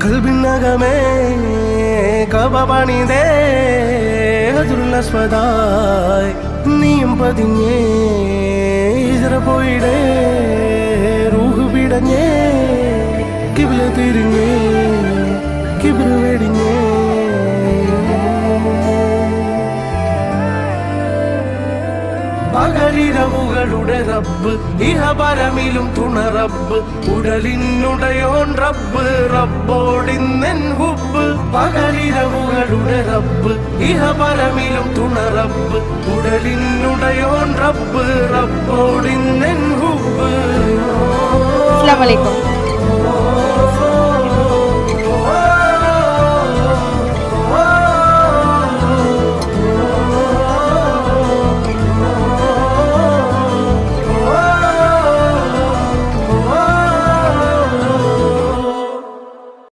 കൽബിനകമേ കബപണിതേ ഹജറുൽ അസ്വദായി നീയും പതിഞ്ഞേ ഹിജ്റ പോയിടേ റൂഹ് പിടഞ്ഞേ കിബ്ല തിരിഞ്ഞേ കിബ്ർ വെടിഞ്ഞേ പകലിരവുകളുടെ റബ്ബ് ഇഹപരമിലും തുണ റബ്ബ് ഉടലിനുടയോൻ റബ്ബ് റബ്ബോടിന്നെൻ ഹുബ്ബ് പകലിരവുകളുടെ റബ്ബ് ഇഹപരമിലും തുണ റബ്ബ് ഉടലിനുടയോൻ റബ്ബ് റബ്ബോടിന്നെൻ ഹുബ്ബ്. അസ്സലാമു അലൈക്കും.